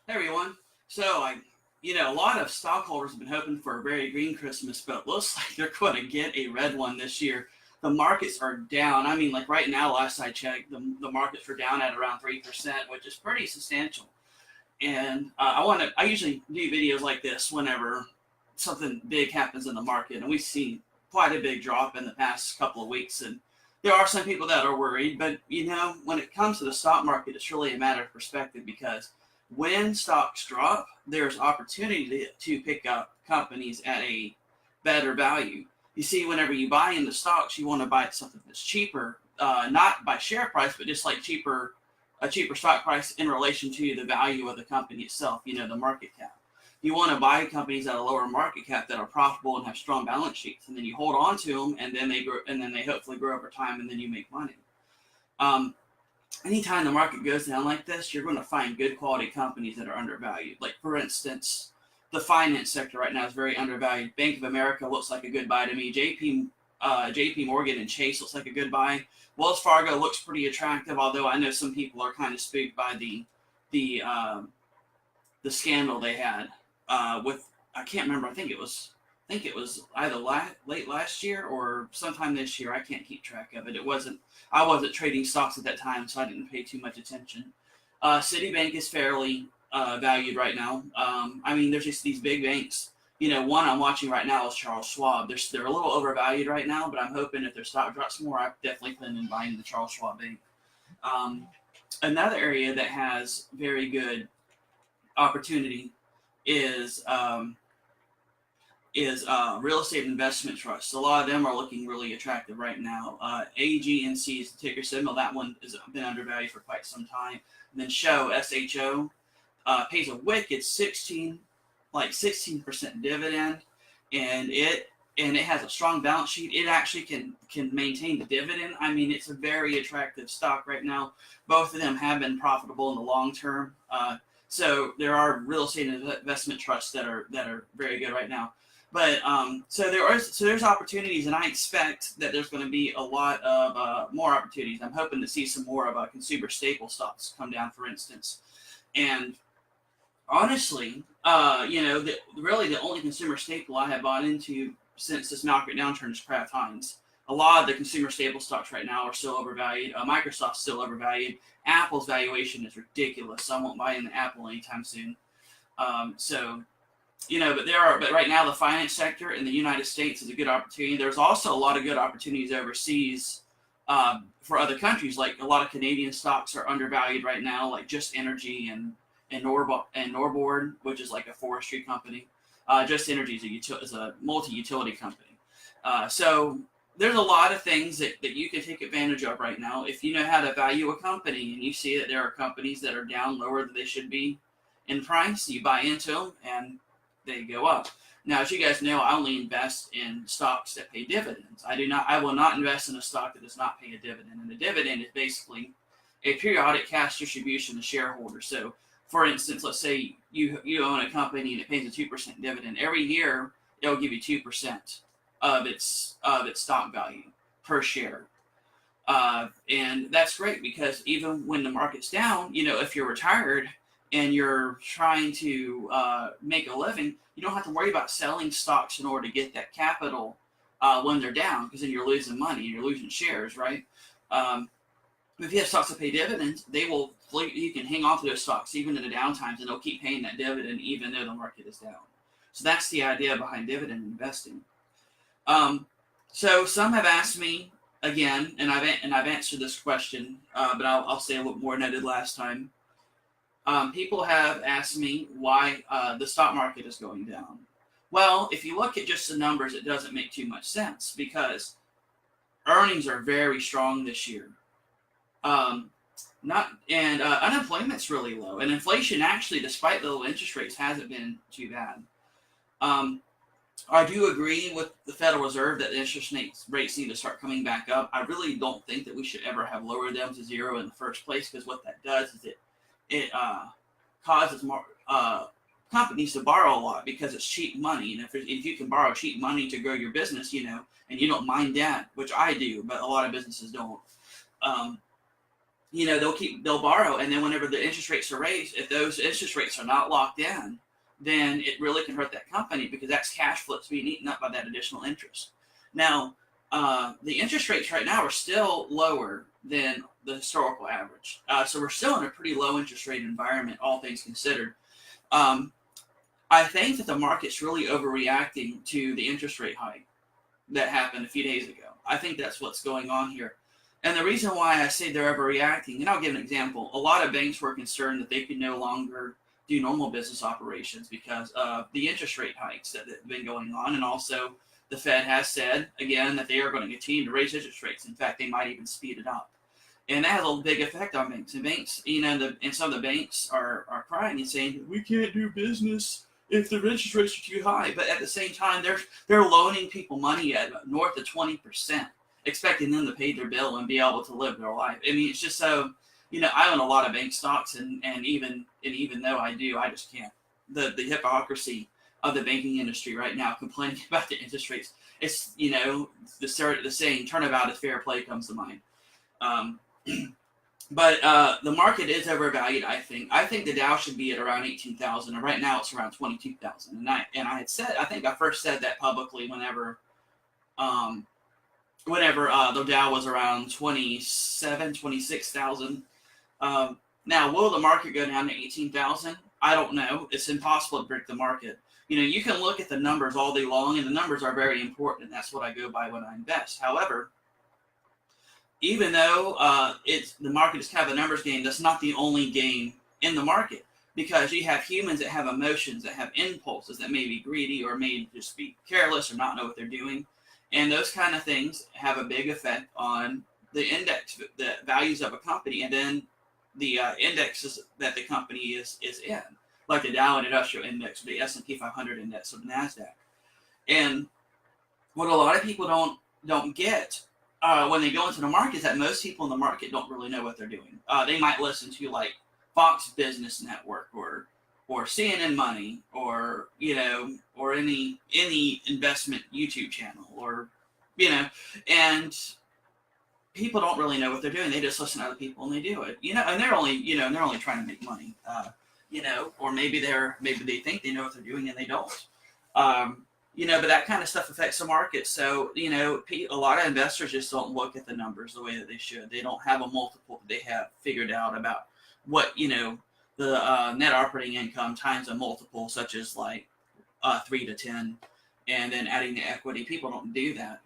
Hey everyone. A lot of stockholders have been hoping for a very green Christmas, but it looks like they're going to get a red one this year. The markets are down. I mean, like right now, last I checked, the markets are down at around 3%, which is pretty substantial. And I usually do videos like this whenever something big happens in the market, and we've seen quite a big drop in the past couple of weeks. And there are some people that are worried, but when it comes to the stock market, it's really a matter of perspective because when stocks drop, there's opportunity to pick up companies at a better value. You see, whenever you buy into stocks, you want to buy something that's cheaper, not by share price, but just like a cheaper stock price in relation to the value of the company itself, the market cap. You want to buy companies at a lower market cap that are profitable and have strong balance sheets, and then you hold on to them, and then they grow, and then they hopefully grow over time, and then you make money. Anytime the market goes down like this, you're going to find good quality companies that are undervalued. Like, for instance, the finance sector right now is very undervalued. Bank of America looks like a good buy to me. JP Morgan and Chase looks like a good buy. Wells Fargo looks pretty attractive, although I know some people are kind of spooked by the scandal they had with, I can't remember. I think it was either late last year or sometime this year. I can't keep track of it. I wasn't trading stocks at that time, so I didn't pay too much attention. Citibank is fairly valued right now. I mean, there's just these big banks. One I'm watching right now is Charles Schwab. They're a little overvalued right now, but I'm hoping if their stock drops more, I definitely plan on buying the Charles Schwab Bank. Another area that has very good opportunity is real estate investment trusts. A lot of them are looking really attractive right now. AGNC is the ticker symbol. That one has been undervalued for quite some time. And then SHO, pays a wicked 16% dividend, and it has a strong balance sheet. It actually can maintain the dividend. I mean, it's a very attractive stock right now. Both of them have been profitable in the long term. So there are real estate investment trusts that are very good right now. But there's opportunities, and I expect that there's going to be a lot of more opportunities. I'm hoping to see some more of consumer staple stocks come down, for instance. And honestly, really the only consumer staple I have bought into since this market downturn is Kraft Heinz. A lot of the consumer staple stocks right now are still overvalued. Microsoft's still overvalued. Apple's valuation is ridiculous. I won't buy into Apple anytime soon. But right now the finance sector in the United States is a good opportunity. There's also a lot of good opportunities overseas for other countries. Like a lot of Canadian stocks are undervalued right now, like Just Energy and Norbord, which is like a forestry company. Just Energy is a multi-utility company. So there's a lot of things that you can take advantage of right now. If you know how to value a company and you see that there are companies that are down lower than they should be in price, you buy into them and they go up. Now, as you guys know, I only invest in stocks that pay dividends. I will not invest in a stock that does not pay a dividend. And the dividend is basically a periodic cash distribution to shareholders. So, for instance, let's say you own a company and it pays a 2% dividend. Every year, it'll give you 2% of its stock value per share. And that's great because even when the market's down, if you're retired and you're trying to make a living, you don't have to worry about selling stocks in order to get that capital when they're down, because then you're losing money, you're losing shares, right? If you have stocks that pay dividends, you can hang on to those stocks even in the down times, and they'll keep paying that dividend even though the market is down. So that's the idea behind dividend investing. So some have asked me again, and I've answered this question, but I'll say a little more than I did last time. People have asked me why the stock market is going down. Well, if you look at just the numbers, it doesn't make too much sense because earnings are very strong this year. Unemployment's really low, and inflation actually, despite the low interest rates, hasn't been too bad. I do agree with the Federal Reserve that the interest rates need to start coming back up. I really don't think that we should ever have lowered them to zero in the first place, because what that does is it causes more companies to borrow a lot because it's cheap money. And if you can borrow cheap money to grow your business, and you don't mind that, which I do, but a lot of businesses don't. they'll borrow, and then whenever the interest rates are raised, if those interest rates are not locked in, then it really can hurt that company because that's cash flow that's being eaten up by that additional interest. Now, the interest rates right now are still lower than the historical average, so we're still in a pretty low interest rate environment, all things considered. Um, I think that the market's really overreacting to the interest rate hike that happened a few days ago. I think that's what's going on here. And the reason why I say they're overreacting, and I'll give an example. A lot of banks were concerned that they could no longer do normal business operations because of the interest rate hikes that have been going on. And also, the Fed has said, again, that they are going to continue to raise interest rates. In fact, they might even speed it up. And that has a big effect on banks. And banks, and some of the banks are crying and saying, we can't do business if the interest rates are too high. But at the same time, they're loaning people money at north of 20%, expecting them to pay their bill and be able to live their life. I mean, it's just so, I own a lot of bank stocks, and even though I do, I just can't. The hypocrisy of the banking industry right now, complaining about the interest rates. It's, the saying, turnabout is fair play comes to mind. But the market is overvalued, I think. I think the Dow should be at around 18,000, and right now it's around 22,000. And I had said, I think I first said that publicly whenever the Dow was around 26,000. Now, will the market go down to 18,000? I don't know. It's impossible to predict the market. You can look at the numbers all day long, and the numbers are very important, and that's what I go by when I invest. However, even though the market is kind of a numbers game, that's not the only game in the market, because you have humans that have emotions, that have impulses, that may be greedy or may just be careless or not know what they're doing. And those kind of things have a big effect on the index, the values of a company, and then the indexes that the company is in, like the Dow Industrial Index, or the S&P 500 Index, or the NASDAQ. And what a lot of people don't get when they go into the market is that most people in the market don't really know what they're doing. They might listen to like Fox Business Network or CNN Money or or any investment YouTube channel and people don't really know what they're doing. They just listen to other people and they do it. And they're only trying to make money. Or maybe they think they know what they're doing and they don't. But that kind of stuff affects the market. So, a lot of investors just don't look at the numbers the way that they should. They don't have a multiple that they have figured out about what, the net operating income times a multiple, such as like 3 to 10, and then adding the equity. People don't do that,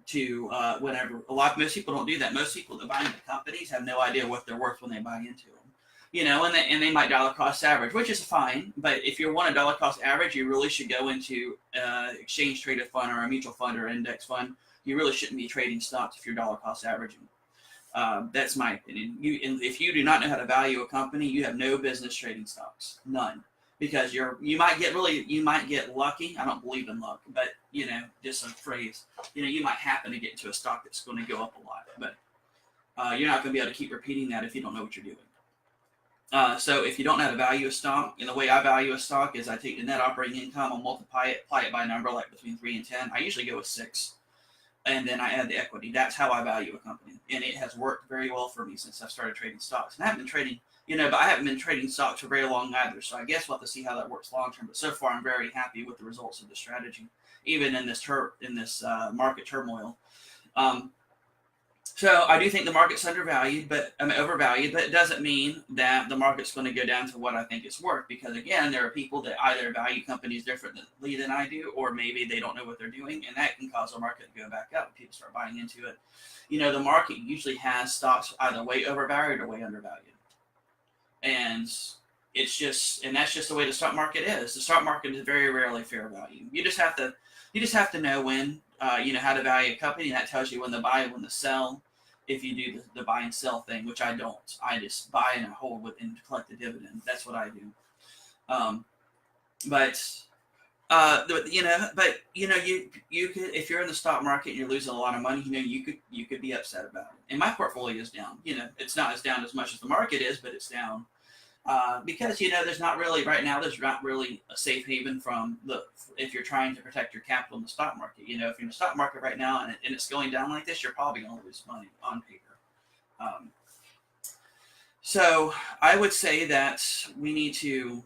to whatever. Most people don't do that. Most people that buy into companies have no idea what they're worth when they buy into them. And they might dollar cost average, which is fine. But if you want a dollar cost average, you really should go into exchange traded fund or a mutual fund or index fund. You really shouldn't be trading stocks if you're dollar cost averaging. That's my opinion. If you do not know how to value a company, you have no business trading stocks, none, because you might get lucky. I don't believe in luck, but just a phrase. You might happen to get into a stock that's going to go up a lot, but you're not going to be able to keep repeating that if you don't know what you're doing. So if you don't know how to value a stock, and the way I value a stock is I take the net operating income, I'll apply it by a number like between 3 and 10. I usually go with 6, and then I add the equity. That's how I value a company, and it has worked very well for me since I've started trading stocks. And I haven't been trading, but I haven't been trading stocks for very long either. So I guess we'll have to see how that works long term. But so far, I'm very happy with the results of the strategy, even in this market turmoil. So I do think the market's overvalued, but it doesn't mean that the market's going to go down to what I think it's worth. Because again, there are people that either value companies differently than I do, or maybe they don't know what they're doing, and that can cause the market to go back up. People start buying into it. The market usually has stocks either way overvalued or way undervalued, and that's just the way the stock market is. The stock market is very rarely fair value. You just have to know when how to value a company, and that tells you when to buy and when to sell. If you do the buy and sell thing, which I don't, I just buy and I hold and collect the dividend. That's what I do. You could, if you're in the stock market and you're losing a lot of money, you could be upset about it. And my portfolio is down. It's not as down as much as the market is, but it's down. Because there's not really a safe haven if you're trying to protect your capital in the stock market. If you're in the stock market right now and it's going down like this, you're probably going to lose money on paper. So I would say that we need to,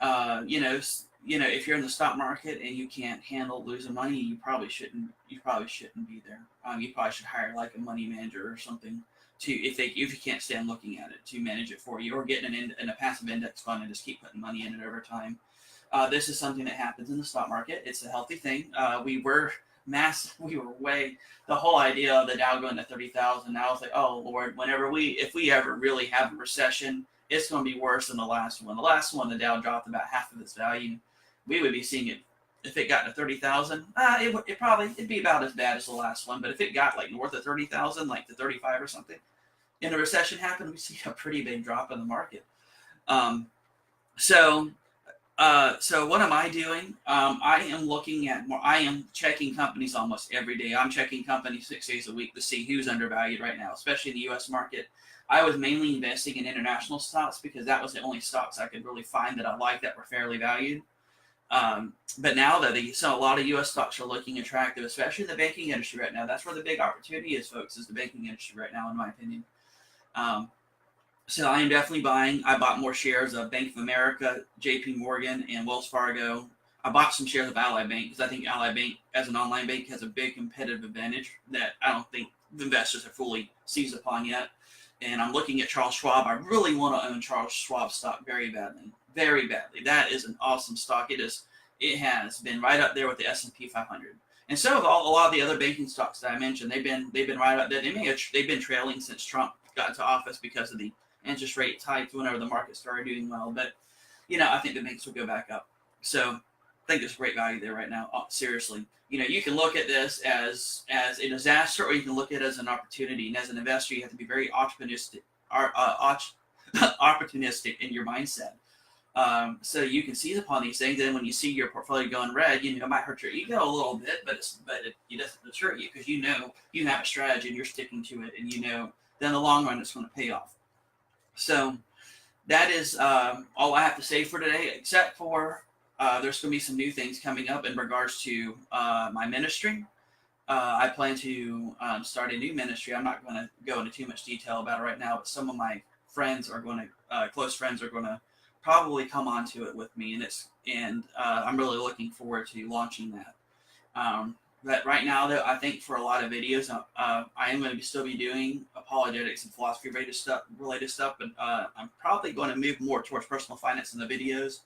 if you're in the stock market and you can't handle losing money, you probably shouldn't. You probably shouldn't be there. You probably should hire like a money manager or something to, if you can't stand looking at it, to manage it for you, or get in a passive index fund and just keep putting money in it over time. This is something that happens in the stock market. It's a healthy thing. We were massive. We were way, the whole idea of the Dow going to 30,000. Now it's like, oh Lord, if we ever really have a recession, it's going to be worse than the last one. The last one, the Dow dropped about half of its value. We would be seeing it, if it got to 30,000. It'd be about as bad as the last one. But if it got like north of 30,000, like to 35 or something, and a recession happened, we see a pretty big drop in the market. Um, so so what am I doing? I am looking at more. I am checking companies almost every day. I'm checking companies 6 days a week to see who's undervalued right now, especially in the U.S. market. I was mainly investing in international stocks because that was the only stocks I could really find that I liked that were fairly valued. But now that a lot of U.S. stocks are looking attractive, especially in the banking industry right now. That's where the big opportunity is, folks, is the banking industry right now, in my opinion. So I am definitely buying. I bought more shares of Bank of America, JP Morgan, and Wells Fargo. I bought some shares of Ally Bank because I think Ally Bank, as an online bank, has a big competitive advantage that I don't think the investors have fully seized upon yet. And I'm looking at Charles Schwab. I really want to own Charles Schwab stock very badly, very badly. That is an awesome stock. It has been right up there with the S&P 500. And so have a lot of the other banking stocks that I mentioned. They've been right up there. They've been trailing since Trump got into office because of the interest rate hikes whenever the market started doing well. But, I think the banks will go back up. So I think there's great value there right now. Seriously. You can look at this as a disaster, or you can look at it as an opportunity. And as an investor, you have to be very opportunistic in your mindset. So you can seize upon these things. And when you see your portfolio going red, it might hurt your ego a little bit, but it doesn't deter you because you have a strategy and you're sticking to it, and then in the long run it's going to pay off. So that is all I have to say for today, except for there's going to be some new things coming up in regards to my ministry. I plan to start a new ministry. I'm not going to go into too much detail about it right now, but some of my friends are going to, close friends are going to probably come onto it with me, and I'm really looking forward to launching that. But right now, though, I think for a lot of videos, I am going to still be doing apologetics and philosophy related stuff, but I'm probably going to move more towards personal finance in the videos,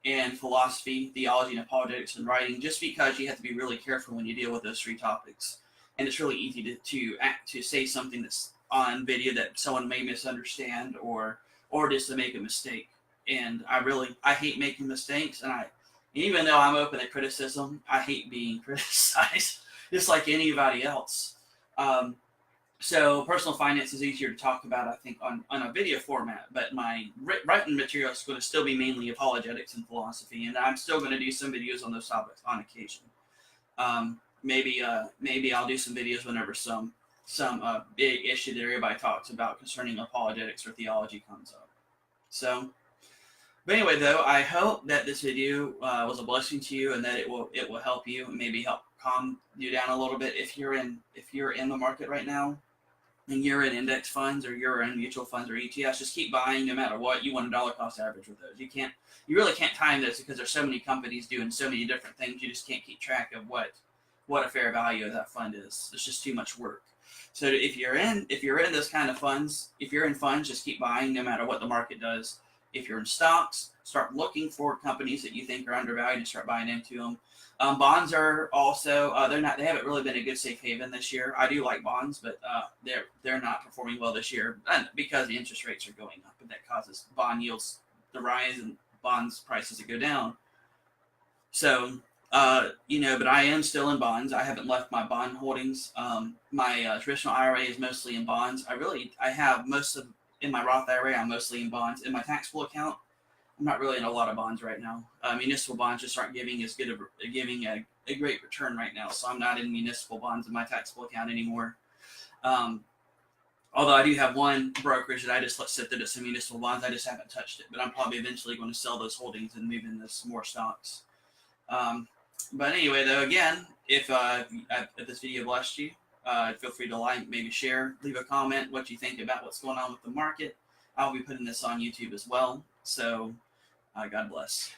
and philosophy, theology, and apologetics and writing, just because you have to be really careful when you deal with those three topics. And it's really easy to say something that's on video that someone may misunderstand, or just to make a mistake. And I hate making mistakes, and even though I'm open to criticism, I hate being criticized, just like anybody else. So personal finance is easier to talk about, I think, on a video format, but my written material is going to still be mainly apologetics and philosophy, and I'm still going to do some videos on those topics on occasion. Maybe I'll do some videos whenever some big issue that everybody talks about concerning apologetics or theology comes up. So. But anyway, though, I hope that this video was a blessing to you, and that it will help you and maybe help calm you down a little bit if you're in the market right now, and you're in index funds or you're in mutual funds or ETFs. Just keep buying no matter what. You want a dollar cost average with those. You really can't time this because there's so many companies doing so many different things. You just can't keep track of what a fair value of that fund is. It's just too much work. So if you're in this kind of funds, if you're in funds, just keep buying no matter what the market does. If you're in stocks, start looking for companies that you think are undervalued and start buying into them. Bonds are also they haven't really been a good safe haven this year. I do like bonds, but they're not performing well this year because the interest rates are going up, and that causes bond yields to rise and bonds prices to go down. So but I am still in bonds. I haven't left my bond holdings. My traditional IRA is mostly in bonds. I have in my Roth IRA, I'm mostly in bonds. In my taxable account, I'm not really in a lot of bonds right now. Municipal bonds just aren't giving a great return right now, so I'm not in municipal bonds in my taxable account anymore. Although I do have one brokerage that I just let sit there to some municipal bonds. I just haven't touched it, but I'm probably eventually going to sell those holdings and move into some more stocks. But anyway, though, again, if this video blessed you, feel free to like, maybe share, leave a comment what you think about what's going on with the market. I'll be putting this on YouTube as well. So God bless.